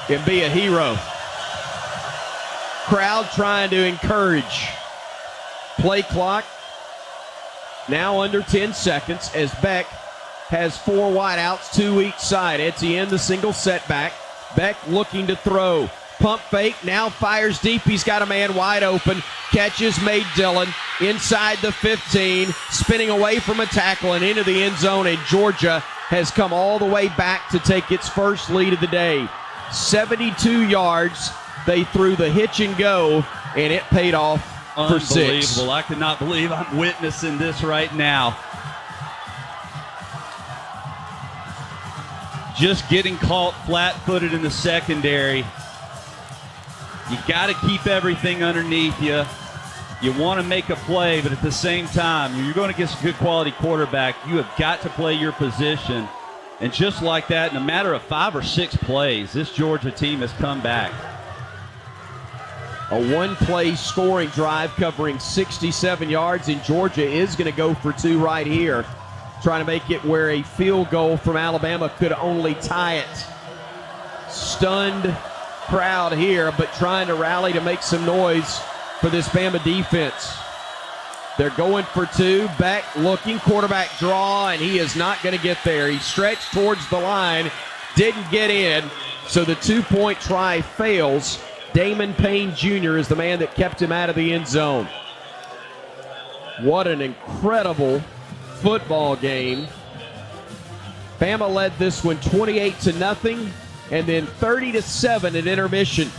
and be a hero. Crowd trying to encourage. Play clock now under 10 seconds as Beck has 4 wideouts, 2 each side. Etienne, the single setback. Beck looking to throw. Pump fake, now fires deep. He's got a man wide open. Catches made Dillon inside the 15, spinning away from a tackle and into the end zone, and Georgia has come all the way back to take its first lead of the day. 72 yards. They threw the hitch and go, and it paid off for 6. Unbelievable. I cannot believe I'm witnessing this right now. Just getting caught flat-footed in the secondary. You got to keep everything underneath you. You want to make a play, but at the same time, you're going to get a good quality quarterback. You have got to play your position. And just like that, in a matter of 5 or 6 plays, this Georgia team has come back. A one-play scoring drive covering 67 yards, and Georgia is going to go for 2 right here, trying to make it where a field goal from Alabama could only tie it. Stunned crowd here, but trying to rally to make some noise for this Bama defense. They're going for 2. Beck looking, quarterback draw, and he is not going to get there. He stretched towards the line, didn't get in, so the 2-point try fails. Damon Payne Jr. is the man that kept him out of the end zone. What an incredible football game. Bama led this one 28-0 and then 30-7 at intermission.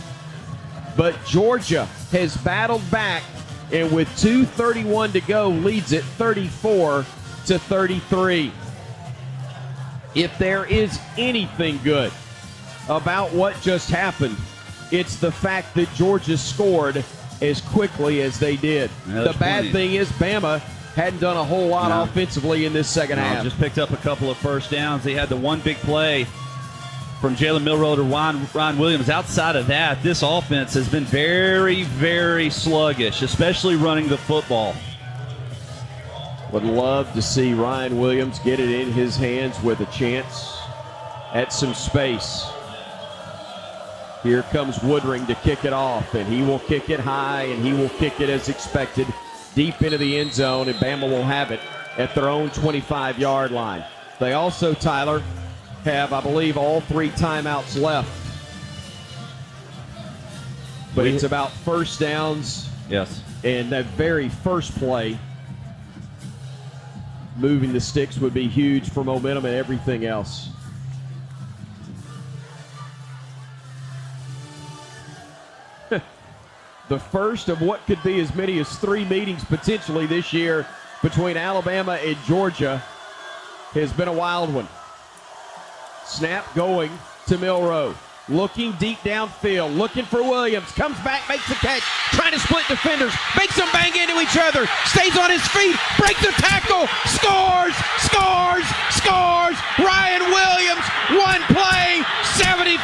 But Georgia has battled back, and with 2:31 to go, leads it 34-33. If there is anything good about what just happened, it's the fact that Georgia scored as quickly as they did. The bad thing is Bama hadn't done a whole lot offensively in this second half. Just picked up a couple of first downs. They had the one big play from Jalen Milroe to Ryan Williams. Outside of that, this offense has been very, very sluggish, especially running the football. Would love to see Ryan Williams get it in his hands with a chance at some space. Here comes Woodring to kick it off, and he will kick it high, and he will kick it as expected deep into the end zone, and Bama will have it at their own 25-yard line. They also, Tyler, have, I believe, all 3 timeouts left. But it's about first downs. Yes. And that very first play, moving the sticks would be huge for momentum and everything else. The first of what could be as many as 3 meetings potentially this year between Alabama and Georgia has been a wild one. Snap going to Milroe. Looking deep downfield, looking for Williams. Comes back, makes the catch, trying to split defenders. Makes them bang into each other. Stays on his feet, breaks the tackle. Scores, scores, scores. Ryan Williams, one play, 75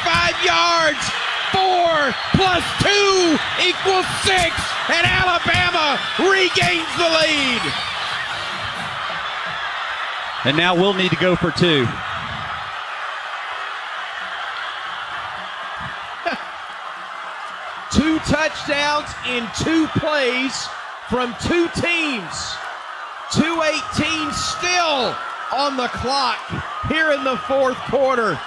yards. 4 plus 2 equals 6, and Alabama regains the lead. And now we'll need to go for 2. Two touchdowns in 2 plays from 2 teams. 2:18 still on the clock here in the 4th quarter.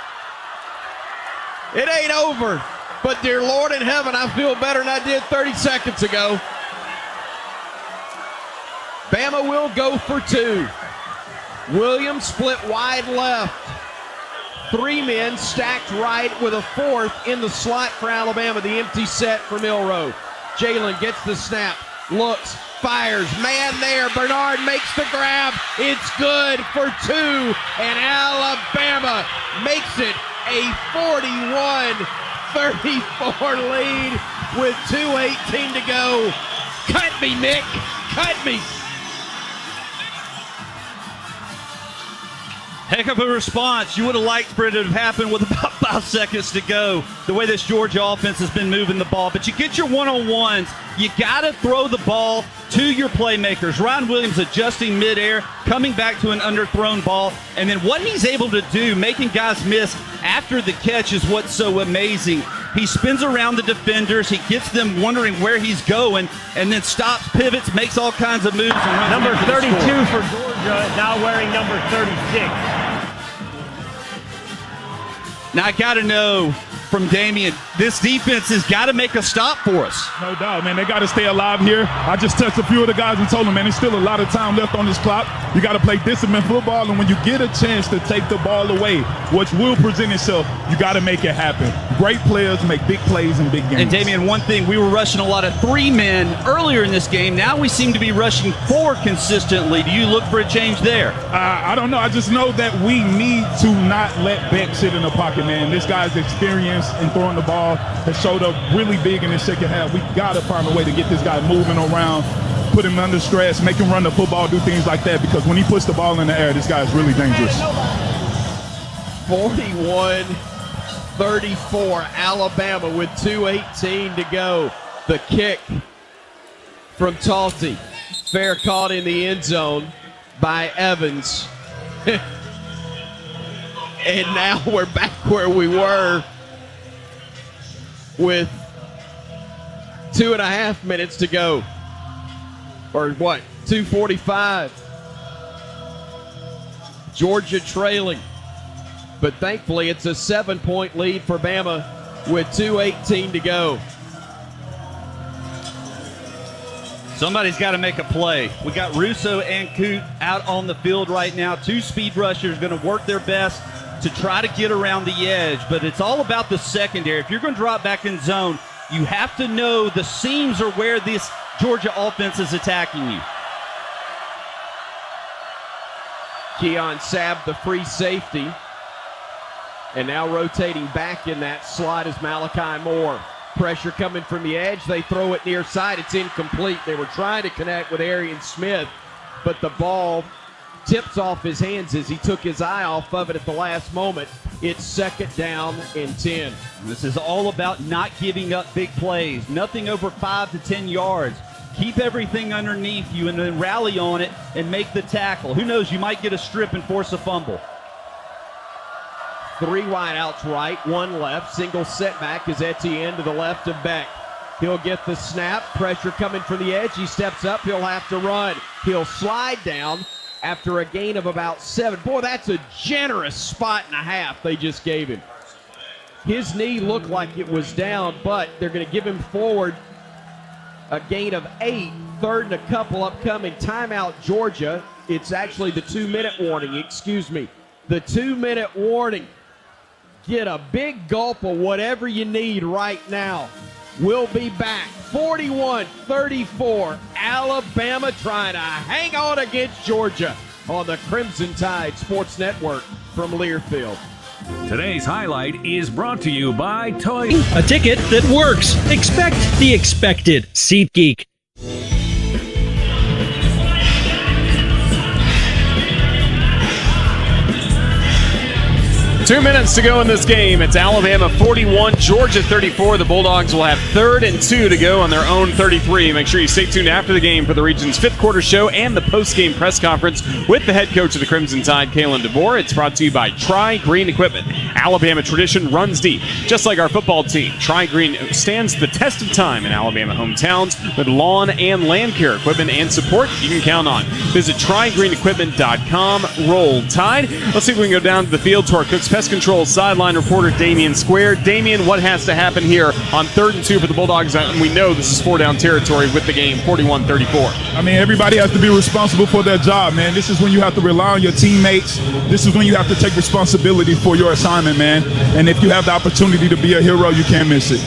It ain't over. But, dear Lord in heaven, I feel better than I did 30 seconds ago. Bama will go for 2. Williams split wide left. 3 men stacked right with a 4th in the slot for Alabama. The empty set for Milroe. Jalen gets the snap, looks, fires. Man there. Bernard makes the grab. It's good for 2. And Alabama makes it a 41-34 lead with 2:18 to go. Cut me, Nick. Cut me. Heck of a response. You would have liked for it to have happened with about 5 seconds to go, the way this Georgia offense has been moving the ball. But you get your one-on-ones. You got to throw the ball to your playmakers. Ryan Williams adjusting midair, coming back to an underthrown ball, and then what he's able to do, making guys miss after the catch, is what's so amazing. He spins around the defenders, he gets them wondering where he's going, and then stops, pivots, makes all kinds of moves. And runs number 32 for Georgia, now wearing number 36. Now I got to know from Damian, this defense has got to make a stop for us. No doubt, man. They got to stay alive here. I just touched a few of the guys and told them, man, there's still a lot of time left on this clock. You got to play disciplined football, and when you get a chance to take the ball away, which will present itself, you got to make it happen. Great players make big plays in big games. And Damian, one thing, we were rushing a lot of 3 men earlier in this game. Now we seem to be rushing 4 consistently. Do you look for a change there? I don't know. I just know that we need to not let Beck sit in the pocket, man. This guy's experience in throwing the ball has showed up really big in the second half. We got to find a way to get this guy moving around, put him under stress, make him run the football, do things like that, because when he puts the ball in the air, this guy is really dangerous. 41-34, Alabama with 2:18 to go. The kick from Talty. Fair caught in the end zone by Evans. And now we're back where we were with 2.5 minutes to go. Or what, 2:45. Georgia trailing. But thankfully it's a 7-point lead for Bama with 2:18 to go. Somebody's got to make a play. We got Russo and Coote out on the field right now. 2 speed rushers going to work their best to try to get around the edge, but it's all about the secondary. If you're going to drop back in zone, you have to know the seams are where this Georgia offense is attacking you. Keon Sabb, the free safety. And now rotating back in that slot is Malachi Moore. Pressure coming from the edge. They throw it near side. It's incomplete. They were trying to connect with Arian Smith, but the ball tips off his hands as he took his eye off of it at the last moment. It's 2nd down and 10. This is all about not giving up big plays. Nothing over 5 to 10 yards. Keep everything underneath you and then rally on it and make the tackle. Who knows, you might get a strip and force a fumble. 3 wide outs right, 1 left. Single setback is Etienne to the left of Beck. He'll get the snap. Pressure coming from the edge. He steps up. He'll have to run. He'll slide down after a gain of about 7. Boy, that's a generous spot and a half they just gave him. His knee looked like it was down, but they're going to give him forward a gain of 8. 3rd and a couple upcoming. Timeout, Georgia. It's actually the 2-minute warning. Excuse me. The 2-minute warning. Get a big gulp of whatever you need right now. We'll be back. 41-34. Alabama trying to hang on against Georgia on the Crimson Tide Sports Network from Learfield. Today's highlight is brought to you by Toy. A ticket that works. Expect the expected. SeatGeek. 2 minutes to go in this game. It's Alabama 41, Georgia 34. The Bulldogs will have 3rd and 2 to go on their own 33. Make sure you stay tuned after the game for the region's 5th quarter show and the post-game press conference with the head coach of the Crimson Tide, Kalen DeVore. It's brought to you by Tri Green Equipment. Alabama tradition runs deep. Just like our football team, Tri Green stands the test of time in Alabama hometowns with lawn and land care equipment and support you can count on. Visit TriGreenEquipment.com. Roll Tide. Let's see if we can go down to the field to our Cooks Pest Control sideline reporter Damian Square. Damian, what has to happen here on 3rd and 2 for the Bulldogs? And we know this is 4-down territory with the game 41-34. I mean, everybody has to be responsible for their job, man. This is when you have to rely on your teammates. This is when you have to take responsibility for your assignment, man. And if you have the opportunity to be a hero, you can't miss it.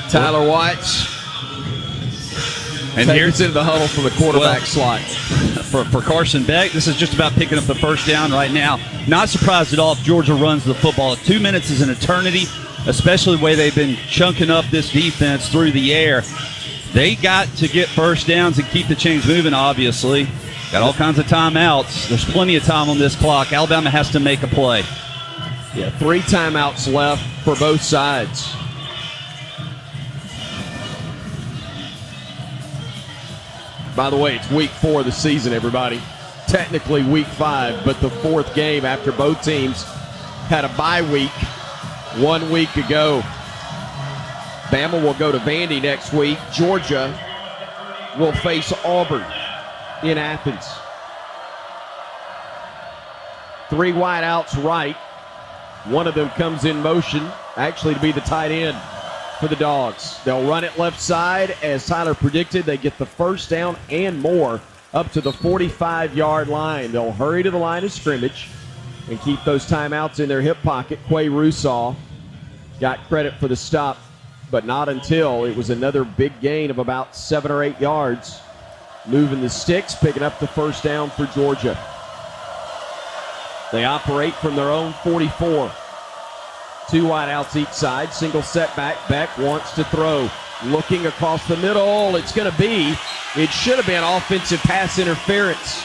Tyler Watts and here's into the huddle for the quarterback slot. For Carson Beck, this is just about picking up the 1st down right now. Not surprised at all if Georgia runs the football. 2 minutes is an eternity, especially the way they've been chunking up this defense through the air. They got to get 1st downs and keep the chains moving, obviously. Got all kinds of timeouts. There's plenty of time on this clock. Alabama has to make a play. Yeah, 3 timeouts left for both sides. By the way, it's week 4 of the season, everybody. Technically week 5, but the 4th game after both teams had a bye week 1 week ago. Bama will go to Vandy next week. Georgia will face Auburn in Athens. 3 wideouts right. One of them comes in motion, actually to be the tight end for the Dogs. They'll run it left side. As Tyler predicted, they get the first down and more up to the 45-yard line. They'll hurry to the line of scrimmage and keep those timeouts in their hip pocket. Quay Russaw got credit for the stop, but not until it was another big gain of about 7 or 8 yards. Moving the sticks, picking up the first down for Georgia. They operate from their own 44. 2 wideouts each side, single setback. Beck wants to throw. Looking across the middle, it should have been offensive pass interference.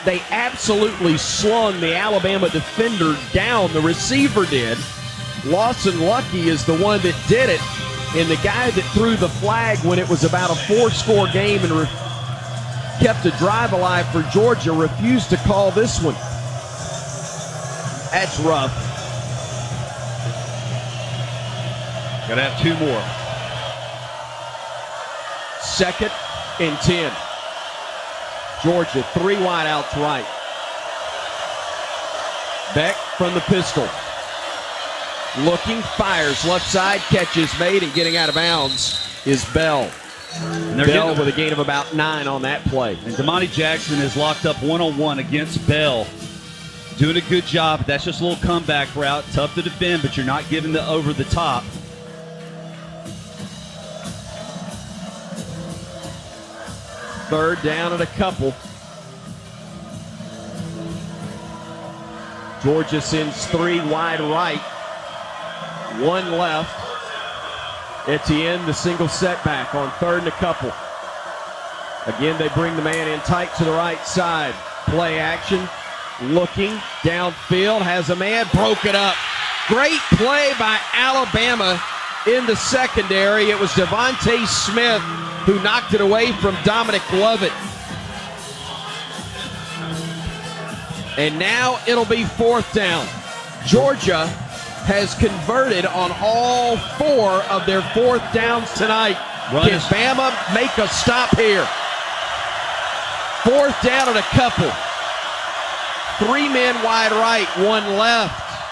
They absolutely slung the Alabama defender down. The receiver did. Lawson Lucky is the one that did it. And the guy that threw the flag when it was about a 4-score game and kept a drive alive for Georgia refused to call this one. That's rough. Got to have 2 more. 2nd and 10. Georgia, 3 wideouts right. Beck from the pistol. Looking, fires, left side, catch is made, and getting out of bounds is Bell. Bell with a gain of about 9 on that play. And Damani Jackson is locked up one-on-one against Bell. Doing a good job. That's just a little comeback route. Tough to defend, but you're not giving the over the top. Third down and a couple. Georgia sends 3 wide right. 1 left. Etienne, the single setback on 3rd and a couple. Again, they bring the man in tight to the right side. Play action. Looking downfield, has a man, broke it up. Great play by Alabama in the secondary. It was Devontae Smith who knocked it away from Dominic Lovett. And now it'll be 4th down. Georgia has converted on all 4 of their 4th downs tonight. Can Bama make a stop here? 4th down and a couple. 3 men wide right, 1 left.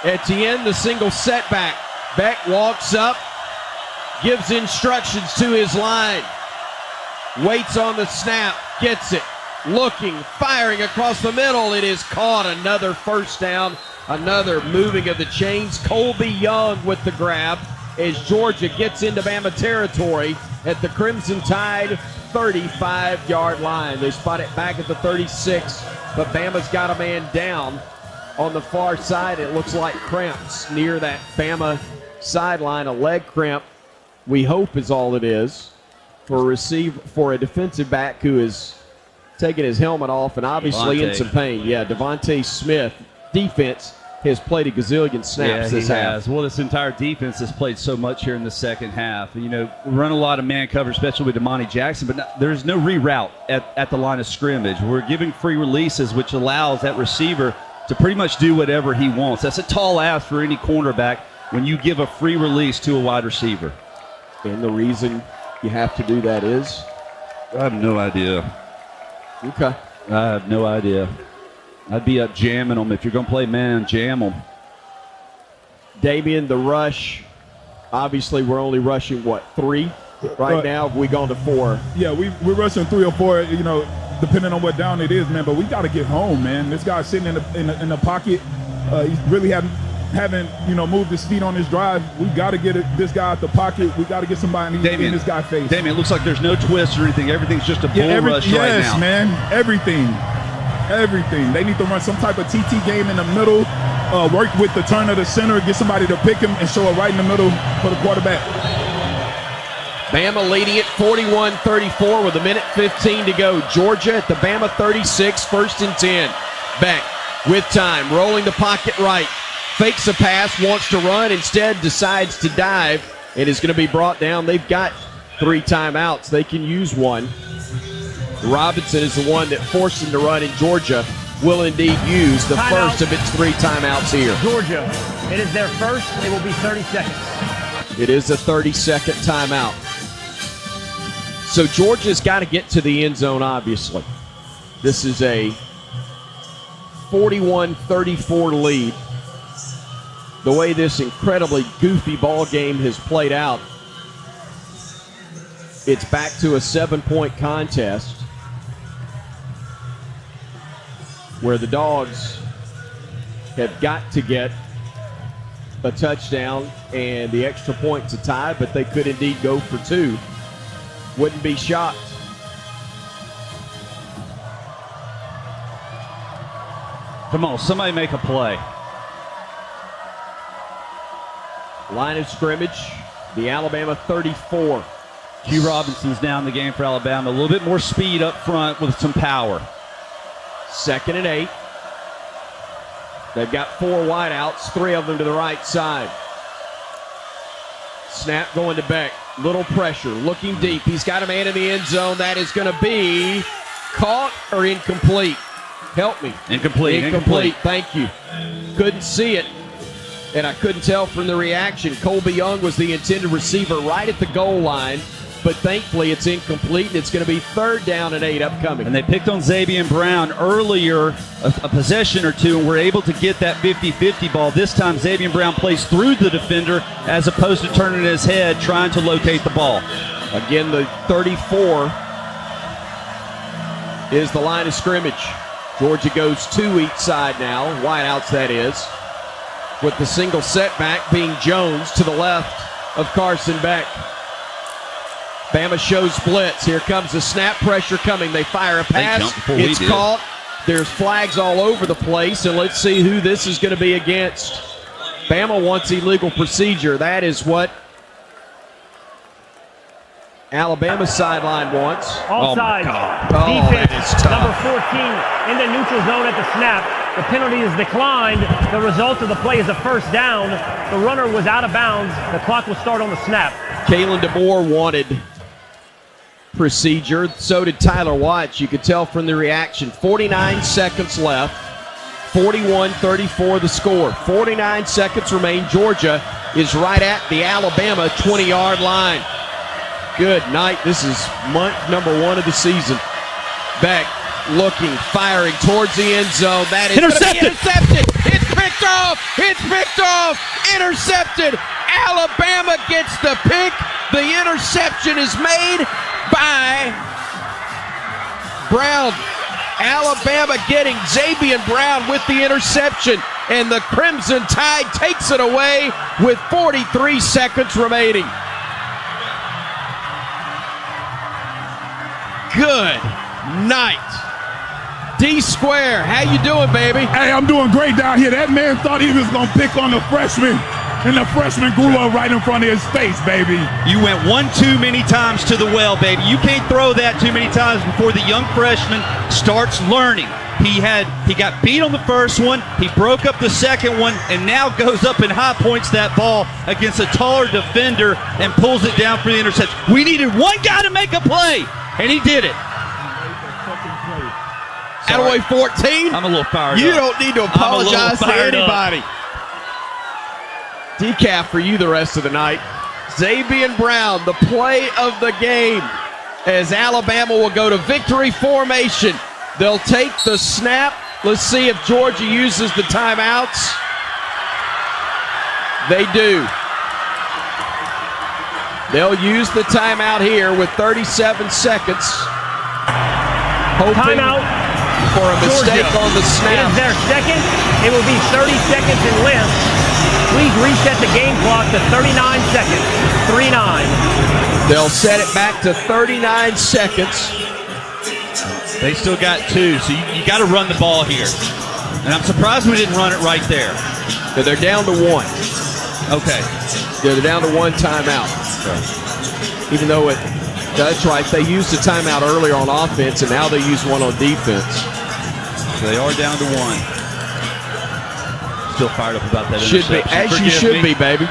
Etienne, the single setback. Beck walks up, gives instructions to his line. Waits on the snap, gets it. Looking, firing across the middle. It is caught. Another first down, another moving of the chains. Colby Young with the grab as Georgia gets into Bama territory at the Crimson Tide 35-yard line. They spot it back at the 36, but Bama's got a man down on the far side. It looks like cramps near that Bama sideline. A leg cramp, we hope, is all it is for a defensive back who is taking his helmet off and obviously in some pain. Yeah, Devontae Smith, defense, has played a gazillion snaps this half. Well, this entire defense has played so much here in the second half. You know, we run a lot of man coverage, especially with Damani Jackson, but there's no reroute at the line of scrimmage. We're giving free releases, which allows that receiver to pretty much do whatever he wants. That's a tall ask for any cornerback when you give a free release to a wide receiver. And the reason you have to do that is? I have no idea. Okay. I have no idea. I'd be up jamming them. If you're going to play man, jam them. Damian, the rush. Obviously, we're only rushing, 3 right now? Have we gone to 4? Yeah, we're rushing 3 or 4, you know, depending on what down it is, man. But we got to get home, man. This guy's sitting in the pocket. He really haven't moved his feet on his drive. We got to get this guy out the pocket. We got to get somebody in this guy's face. Damien, it looks like there's no twist or anything. Everything's just a bull rush right now. Yes, man. Everything. They need to run some type of TT game in the middle, work with the turn of the center, get somebody to pick him and show it right in the middle for the quarterback. Bama leading it 41-34 with 1:15 to go. Georgia at the Bama 36, 1st and 10. Beck with time, rolling the pocket right. Fakes a pass, wants to run, instead decides to dive, and is going to be brought down. They've got 3 timeouts. They can use one. Robinson is the one that forced him to run, and Georgia will indeed use the Timeout. first of its 3 timeouts here. Georgia, it is their first. It will be 30 seconds. It is a 30-second timeout. So Georgia's got to get to the end zone, obviously. This is a 41-34 lead. The way this incredibly goofy ball game has played out, it's back to a 7-point contest where the Dogs have got to get a touchdown and the extra point to tie, but they could indeed go for 2. Wouldn't be shocked. Come on, somebody make a play. Line of scrimmage, the Alabama 34. Q Robinson's now in the game for Alabama. A little bit more speed up front with some power. 2nd and 8. They've got 4 wideouts, 3 of them to the right side. Snap going to Beck. Little pressure, looking deep. He's got a man in the end zone. That is going to be caught or incomplete. Help me. Incomplete. Thank you. Couldn't see it, and I couldn't tell from the reaction. Colby Young was the intended receiver right at the goal line, but thankfully it's incomplete, and it's going to be 3rd down and 8 upcoming. And they picked on Zabien Brown earlier, a possession or two, and were able to get that 50-50 ball. This time Zabien Brown plays through the defender as opposed to turning his head trying to locate the ball. Again, the 34 is the line of scrimmage. Georgia goes 2 each side now, wideouts that is, with the single setback being Jones to the left of Carson Beck. Bama shows blitz. Here comes the snap, pressure coming. They fire a pass. It's caught. There's flags all over the place, and let's see who this is going to be against. Bama wants illegal procedure. That is what Alabama's sideline wants. Offside. That is tough. Number 14 in the neutral zone at the snap. The penalty is declined. The result of the play is a first down. The runner was out of bounds. The clock will start on the snap. Kalen DeBoer wanted procedure. So did Tyler Watts. You could tell from the reaction. 49 seconds left. 41-34 the score. 49 seconds remain. Georgia is right at the Alabama 20-yard line. Good night. This is month number 1 of the season. Beck looking, firing towards the end zone. That is Intercepted. It's picked off. It's picked off. Intercepted. Alabama gets the pick. The interception is made by Brown. Alabama getting Zabien Brown with the interception, and the Crimson Tide takes it away with 43 seconds remaining. Good night. D-Square, how you doing, baby? Hey, I'm doing great down here. That man thought he was going to pick on the freshman, and the freshman grew up right in front of his face, baby. You went one too many times to the well, baby. You can't throw that too many times before the young freshman starts learning. He got beat on the first one, he broke up the second one, and now goes up and high points that ball against a taller defender and pulls it down for the interception. We needed one guy to make a play, and he did it. Attaway 14. I'm a little fired up. You don't need to apologize to anybody. Decaf for you the rest of the night. Zabien Brown, the play of the game, as Alabama will go to victory formation. They'll take the snap. Let's see if Georgia uses the timeouts. They do. They'll use the timeout here with 37 seconds. Hoping Timeout. for a mistake Georgia. on the It snap. is their second. It will be 30 seconds in length. Please reset the game clock to 39 seconds. 3-9. They'll set it back to 39 seconds. They still got 2, so you got to run the ball here. And I'm surprised we didn't run it right there. So they're down to 1. Okay. They're down to 1 timeout. Even though that's right, they used a timeout earlier on offense, and now they use one on defense. So they are down to 1. Still fired up about that Should be, interception. as you should be, baby.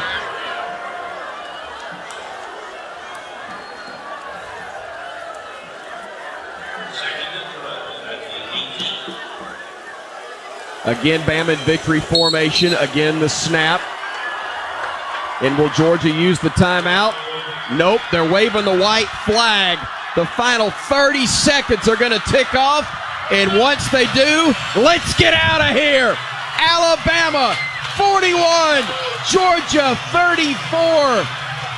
Again, Bama in victory formation. Again, the snap. And will Georgia use the timeout? Nope, they're waving the white flag. The final 30 seconds are going to tick off. And once they do, let's get out of here. Alabama 41, Georgia 34.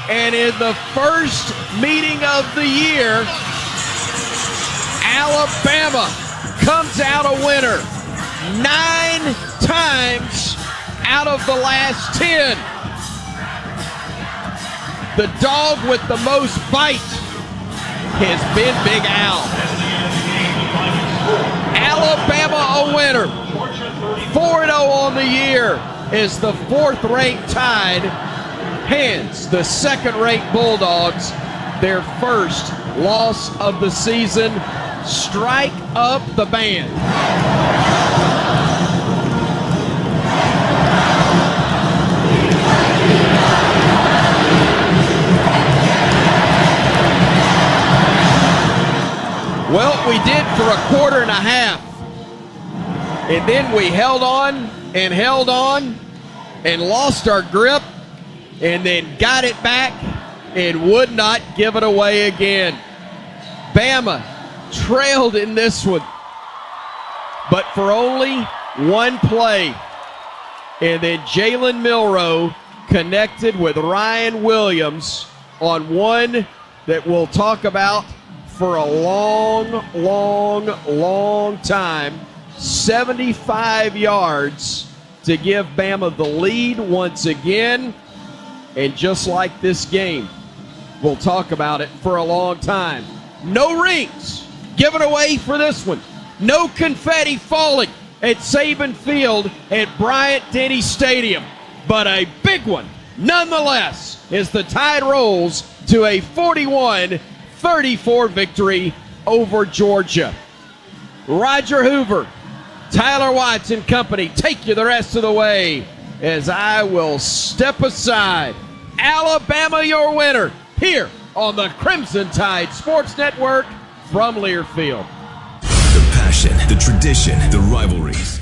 And in the first meeting of the year, Alabama comes out a winner 9 times out of the last 10. The dog with the most bite has been Big Al. Alabama a winner. 4-0 on the year as the 4th-ranked Tide hands the 2nd-ranked Bulldogs their first loss of the season. Strike up the band. Well, we did for a quarter and a half. And then we held on and lost our grip and then got it back and would not give it away again. Bama trailed in this one, but for only one play. And then Jalen Milroe connected with Ryan Williams on one that we'll talk about for a long time. 75 yards to give Bama the lead once again. And just like this game, we'll talk about it for a long time. No rings given away for this one. No confetti falling at Saban Field at Bryant-Denny Stadium. But a big one, nonetheless, as the Tide rolls to a 41-34 victory over Georgia. Roger Hoover, Tyler Watts and company take you the rest of the way as I will step aside. Alabama, your winner, here on the Crimson Tide Sports Network from Learfield. The passion, the tradition, the rivalries.